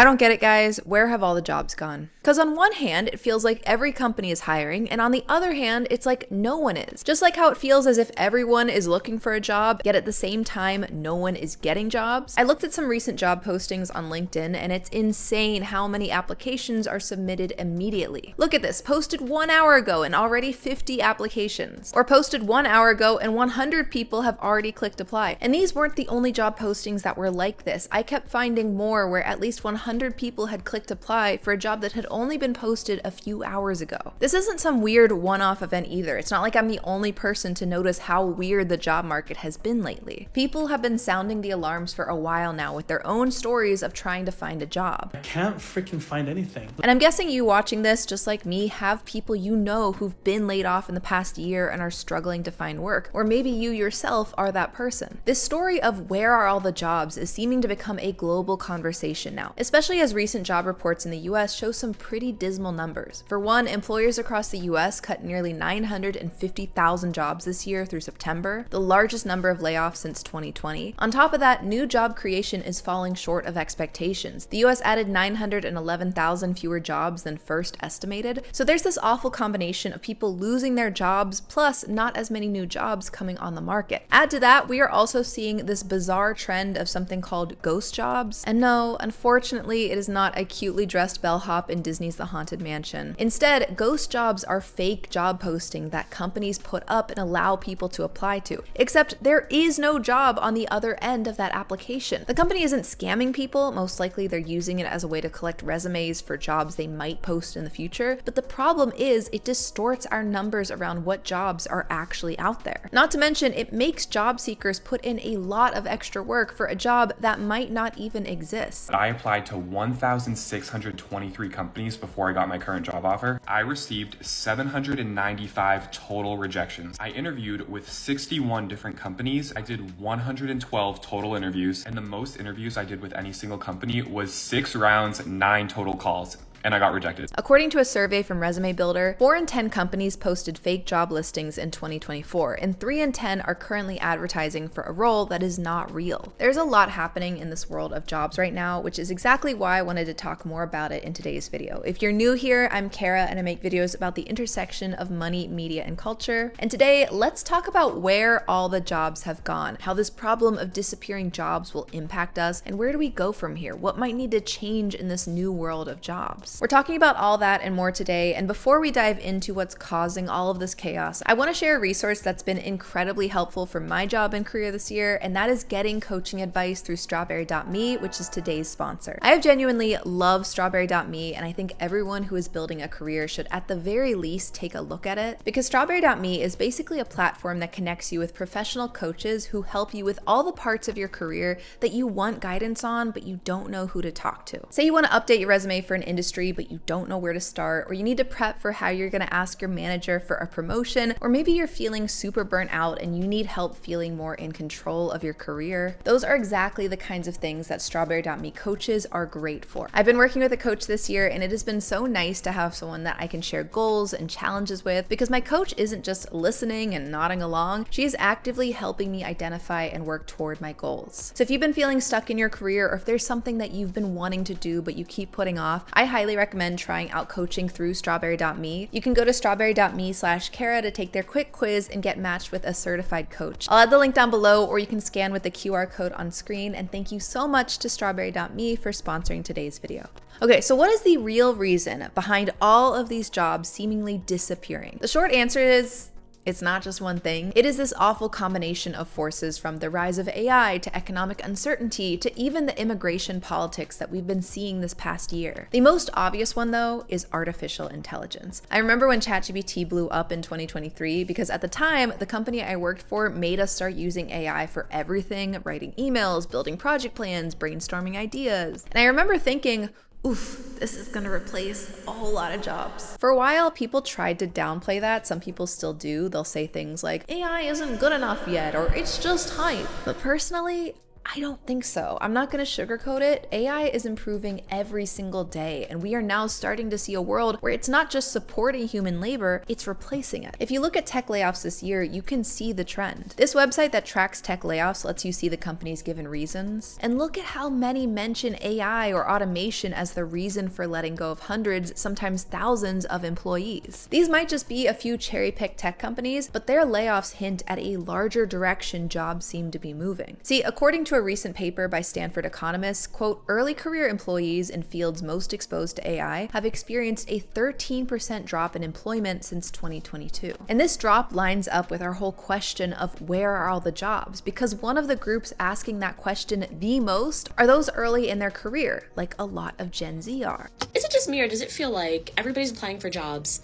I don't get it, guys. Where have all the jobs gone? Because on one hand, it feels like every company is hiring, and on the other hand, it's like no one is. Just like how it feels as if everyone is looking for a job, yet at the same time, no one is getting jobs. I looked at some recent job postings on LinkedIn, and it's insane how many applications are submitted immediately. Look at this, posted 1 hour ago and already 50 applications. Or posted 1 hour ago and 100 people have already clicked apply. And these weren't the only job postings that were like this. I kept finding more where at least 100 people had clicked apply for a job that had only been posted a few hours ago. This isn't some weird one-off event either. It's not like I'm the only person to notice how weird the job market has been lately. People have been sounding the alarms for a while now with their own stories of trying to find a job. I can't freaking find anything. And I'm guessing you watching this, just like me, have people you know who've been laid off in the past year and are struggling to find work. Or maybe you yourself are that person. This story of where are all the jobs is seeming to become a global conversation now, especially as recent job reports in the US show some pretty dismal numbers. For one, employers across the US cut nearly 950,000 jobs this year through September, the largest number of layoffs since 2020. On top of that, new job creation is falling short of expectations. The US added 911,000 fewer jobs than first estimated. So there's this awful combination of people losing their jobs plus not as many new jobs coming on the market. Add to that, we are also seeing this bizarre trend of something called ghost jobs. And no, unfortunately, it is not a cutely dressed bellhop in Disney's The Haunted Mansion. Instead, ghost jobs are fake job posting that companies put up and allow people to apply to. Except there is no job on the other end of that application. The company isn't scamming people, most likely they're using it as a way to collect resumes for jobs they might post in the future, but the problem is it distorts our numbers around what jobs are actually out there. Not to mention, it makes job seekers put in a lot of extra work for a job that might not even exist. I applied to 1,623 companies before I got my current job offer. I received 795 total rejections. I interviewed with 61 different companies. I did 112 total interviews, and the most interviews I did with any single company was 6 rounds, 9 total calls. And I got rejected. According to a survey from Resume Builder, 4 in 10 companies posted fake job listings in 2024, and 3 in 10 are currently advertising for a role that is not real. There's a lot happening in this world of jobs right now, which is exactly why I wanted to talk more about it in today's video. If you're new here, I'm Cara, and I make videos about the intersection of money, media, and culture. And today, let's talk about where all the jobs have gone, how this problem of disappearing jobs will impact us, and where do we go from here? What might need to change in this new world of jobs? We're talking about all that and more today, and before we dive into what's causing all of this chaos, I want to share a resource that's been incredibly helpful for my job and career this year, and that is getting coaching advice through strawberry.me, which is today's sponsor. I have genuinely loved strawberry.me, and I think everyone who is building a career should at the very least take a look at it, because strawberry.me is basically a platform that connects you with professional coaches who help you with all the parts of your career that you want guidance on, but you don't know who to talk to. Say you want to update your resume for an industry, but you don't know where to start, or you need to prep for how you're going to ask your manager for a promotion, or maybe you're feeling super burnt out and you need help feeling more in control of your career. Those are exactly the kinds of things that strawberry.me coaches are great for. I've been working with a coach this year, and it has been so nice to have someone that I can share goals and challenges with, because my coach isn't just listening and nodding along. She is actively helping me identify and work toward my goals. So if you've been feeling stuck in your career, or if there's something that you've been wanting to do but you keep putting off, I highly recommend trying out coaching through strawberry.me. You can go to strawberry.me/Cara to take their quick quiz and get matched with a certified coach. I'll add the link down below, or you can scan with the QR code on screen. And thank you so much to strawberry.me for sponsoring today's video. Okay, so what is the real reason behind all of these jobs seemingly disappearing? The short answer is it's not just one thing. It is this awful combination of forces, from the rise of AI to economic uncertainty to even the immigration politics that we've been seeing this past year. The most obvious one, though, is artificial intelligence. I remember when ChatGPT blew up in 2023 because at the time, the company I worked for made us start using AI for everything, writing emails, building project plans, brainstorming ideas. And I remember thinking, oof, this is gonna replace a whole lot of jobs. For a while, people tried to downplay that. Some people still do. They'll say things like, AI isn't good enough yet, or it's just hype. But personally, I don't think so. I'm not going to sugarcoat it. AI is improving every single day, and we are now starting to see a world where it's not just supporting human labor, it's replacing it. If you look at tech layoffs this year, you can see the trend. This website that tracks tech layoffs lets you see the company's given reasons. And look at how many mention AI or automation as the reason for letting go of hundreds, sometimes thousands of employees. These might just be a few cherry-picked tech companies, but their layoffs hint at a larger direction jobs seem to be moving. See, according to a recent paper by Stanford economists, quote, early career employees in fields most exposed to AI have experienced a 13% drop in employment since 2022. And this drop lines up with our whole question of where are all the jobs? Because one of the groups asking that question the most are those early in their career, like a lot of Gen Z are. Is it just me, or does it feel like everybody's applying for jobs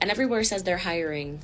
and everywhere says they're hiring,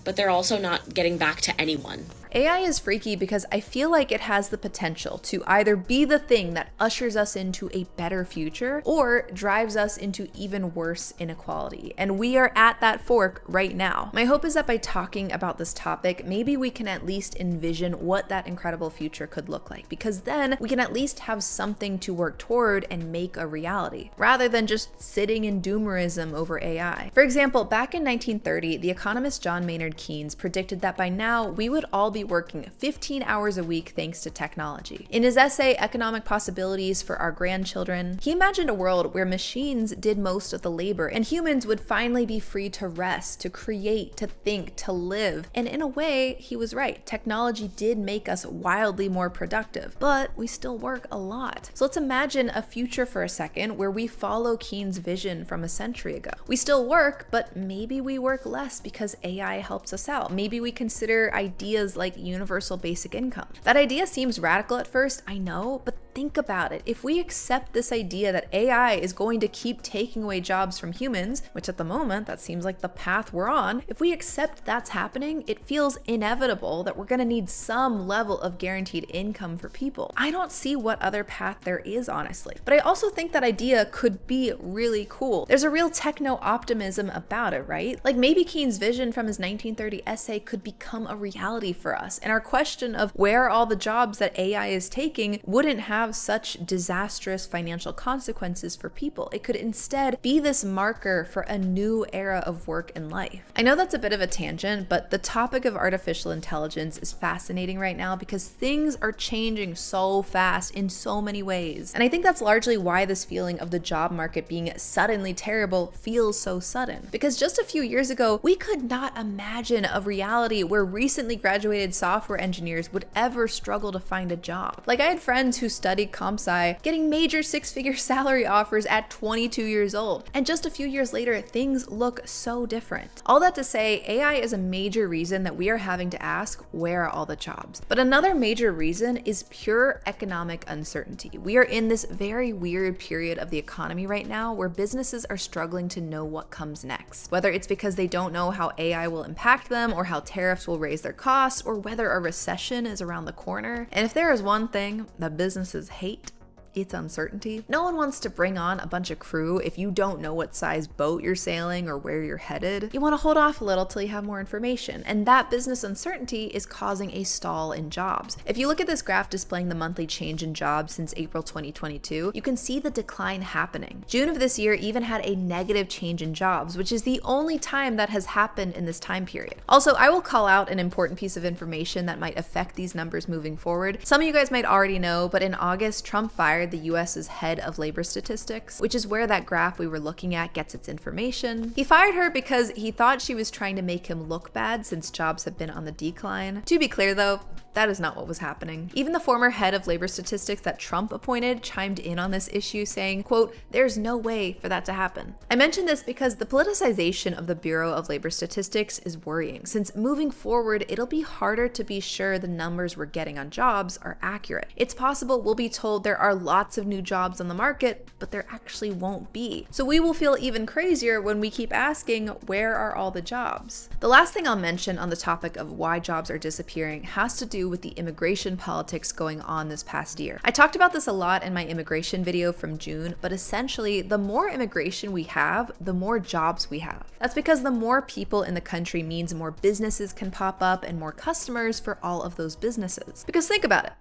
but they're also not getting back to anyone? AI is freaky because I feel like it has the potential to either be the thing that ushers us into a better future or drives us into even worse inequality. And we are at that fork right now. My hope is that by talking about this topic, maybe we can at least envision what that incredible future could look like, because then we can at least have something to work toward and make a reality, rather than just sitting in doomerism over AI. For example, back in 1930, the economist John Maynard Keynes predicted that by now we would all be working 15 hours a week thanks to technology. In his essay, Economic Possibilities for Our Grandchildren, he imagined a world where machines did most of the labor and humans would finally be free to rest, to create, to think, to live. And in a way, he was right. Technology did make us wildly more productive, but we still work a lot. So let's imagine a future for a second where we follow Keynes' vision from a century ago. We still work, but maybe we work less because AI helps us out. Maybe we consider ideas like universal basic income. That idea seems radical at first, I know, but think about it. If we accept this idea that AI is going to keep taking away jobs from humans, which at the moment, that seems like the path we're on, if we accept that's happening, it feels inevitable that we're going to need some level of guaranteed income for people. I don't see what other path there is, honestly. But I also think that idea could be really cool. There's a real techno-optimism about it, right? Like maybe Keynes' vision from his 1930 essay could become a reality for us, and our question of where are all the jobs that AI is taking wouldn't have such disastrous financial consequences for people. It could instead be this marker for a new era of work and life. I know that's a bit of a tangent, but the topic of artificial intelligence is fascinating right now because things are changing so fast in so many ways. And I think that's largely why this feeling of the job market being suddenly terrible feels so sudden. Because just a few years ago, we could not imagine a reality where recently graduated software engineers would ever struggle to find a job. Like I had friends who studied comp sci getting major six-figure salary offers at 22 years old. And just a few years later, things look so different. All that to say, AI is a major reason that we are having to ask, where are all the jobs? But another major reason is pure economic uncertainty. We are in this very weird period of the economy right now where businesses are struggling to know what comes next. Whether it's because they don't know how AI will impact them or how tariffs will raise their costs, or whether a recession is around the corner. And if there is one thing that businesses hate, it's uncertainty. No one wants to bring on a bunch of crew if you don't know what size boat you're sailing or where you're headed. You want to hold off a little till you have more information, and that business uncertainty is causing a stall in jobs. If you look at this graph displaying the monthly change in jobs since April 2022, you can see the decline happening. June of this year even had a negative change in jobs, which is the only time that has happened in this time period. Also, I will call out an important piece of information that might affect these numbers moving forward. Some of you guys might already know, but in August, Trump fired the US's head of labor statistics, which is where that graph we were looking at gets its information. He fired her because he thought she was trying to make him look bad since jobs have been on the decline. To be clear though, that is not what was happening. Even the former head of labor statistics that Trump appointed chimed in on this issue saying, quote, "There's no way for that to happen." I mention this because the politicization of the Bureau of Labor Statistics is worrying, since moving forward, it'll be harder to be sure the numbers we're getting on jobs are accurate. It's possible we'll be told there are lots of new jobs on the market, but there actually won't be. So we will feel even crazier when we keep asking, where are all the jobs? The last thing I'll mention on the topic of why jobs are disappearing has to do with the immigration politics going on this past year. I talked about this a lot in my immigration video from June, but essentially the more immigration we have, the more jobs we have. That's because the more people in the country means more businesses can pop up and more customers for all of those businesses. Because think about it.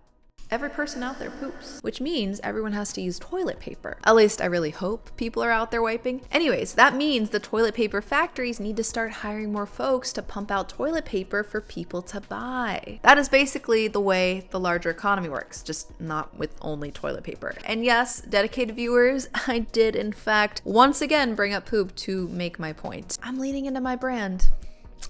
Every person out there poops, which means everyone has to use toilet paper. At least I really hope people are out there wiping. Anyways, that means the toilet paper factories need to start hiring more folks to pump out toilet paper for people to buy. That is basically the way the larger economy works, just not with only toilet paper. And yes, dedicated viewers, I did in fact once again bring up poop to make my point. I'm leaning into my brand,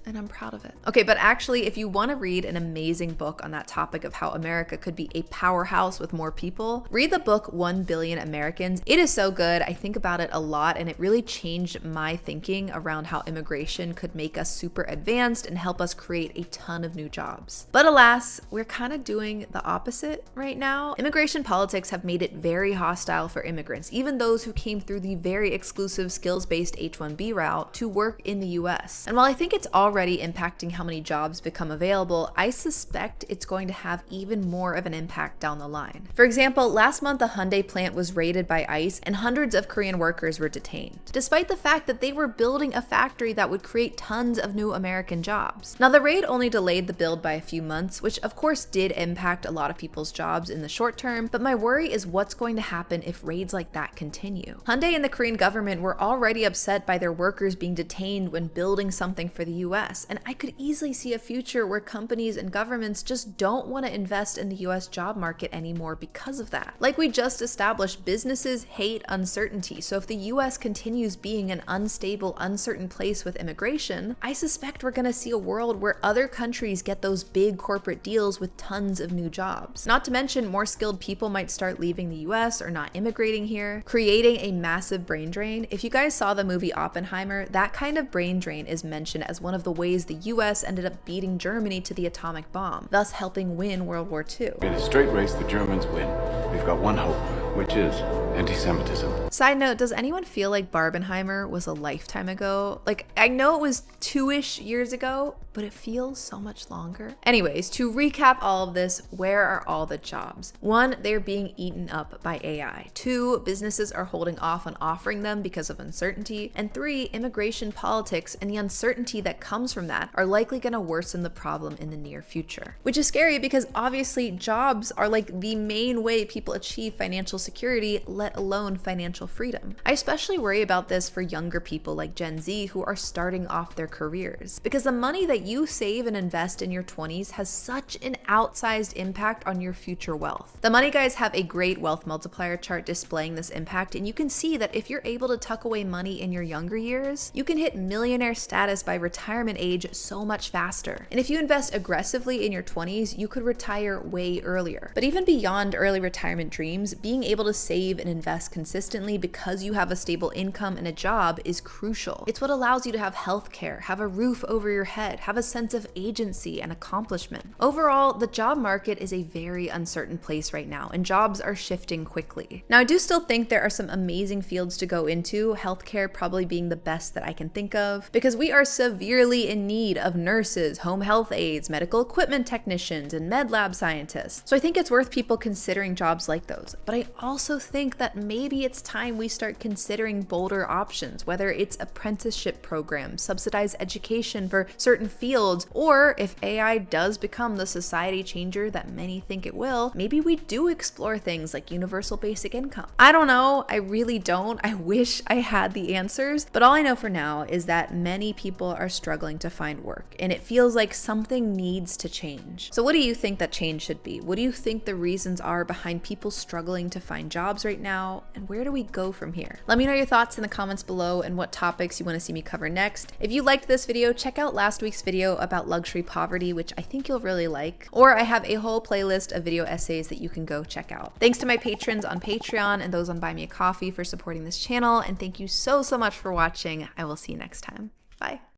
and I'm proud of it. Okay, but actually, if you want to read an amazing book on that topic of how America could be a powerhouse with more people, read the book 1 Billion Americans. It is so good. I think about it a lot, and it really changed my thinking around how immigration could make us super advanced and help us create a ton of new jobs. But alas, we're kind of doing the opposite right now. Immigration politics have made it very hostile for immigrants, even those who came through the very exclusive skills-based H-1B route to work in the US. And while I think it's already impacting how many jobs become available, I suspect it's going to have even more of an impact down the line. For example, last month a Hyundai plant was raided by ICE and hundreds of Korean workers were detained, despite the fact that they were building a factory that would create tons of new American jobs. Now, the raid only delayed the build by a few months, which of course did impact a lot of people's jobs in the short term, but my worry is what's going to happen if raids like that continue. Hyundai and the Korean government were already upset by their workers being detained when building something for the US, and I could easily see a future where companies and governments just don't want to invest in the US job market anymore because of that. Like we just established, businesses hate uncertainty, so if the US continues being an unstable, uncertain place with immigration, I suspect we're going to see a world where other countries get those big corporate deals with tons of new jobs. Not to mention, more skilled people might start leaving the US or not immigrating here, creating a massive brain drain. If you guys saw the movie Oppenheimer, that kind of brain drain is mentioned as one of the ways the US ended up beating Germany to the atomic bomb, thus helping win World War II. In a straight race, the Germans win. We've got one hope, which is anti-Semitism. Side note, does anyone feel like Barbenheimer was a lifetime ago? Like, I know it was 2-ish years ago, but it feels so much longer. Anyways, to recap all of this, where are all the jobs? 1, they're being eaten up by AI. 2, businesses are holding off on offering them because of uncertainty. And 3, immigration politics and the uncertainty that comes from that are likely going to worsen the problem in the near future. Which is scary because obviously jobs are like the main way people achieve financial security, let alone financial freedom. I especially worry about this for younger people like Gen Z who are starting off their careers, because the money that you save and invest in your 20s has such an outsized impact on your future wealth. The Money Guys have a great wealth multiplier chart displaying this impact, and you can see that if you're able to tuck away money in your younger years, you can hit millionaire status by retirement age so much faster. And if you invest aggressively in your 20s, you could retire way earlier. But even beyond early retirement dreams, being able to save and invest consistently because you have a stable income and a job is crucial. It's what allows you to have health care, have a roof over your head, have a sense of agency and accomplishment. Overall, the job market is a very uncertain place right now, and jobs are shifting quickly. Now, I do still think there are some amazing fields to go into, healthcare probably being the best that I can think of, because we are severely in need of nurses, home health aides, medical equipment technicians, and med lab scientists. So I think it's worth people considering jobs like those. But I also think that maybe it's time we start considering bolder options, whether it's apprenticeship programs, subsidized education for certain fields, or if AI does become the society changer that many think it will, maybe we do explore things like universal basic income. I don't know, I really don't. I wish I had the answers, but all I know for now is that many people are struggling to find work, and it feels like something needs to change. So what do you think that change should be? What do you think the reasons are behind people struggling to find jobs right now, and where do we go from here? Let me know your thoughts in the comments below and what topics you want to see me cover next. If you liked this video, check out last week's video about luxury poverty, which I think you'll really like, or I have a whole playlist of video essays that you can go check out. Thanks to my patrons on Patreon and those on Buy Me a Coffee for supporting this channel, and thank you so much for watching. I will see you next time. Bye.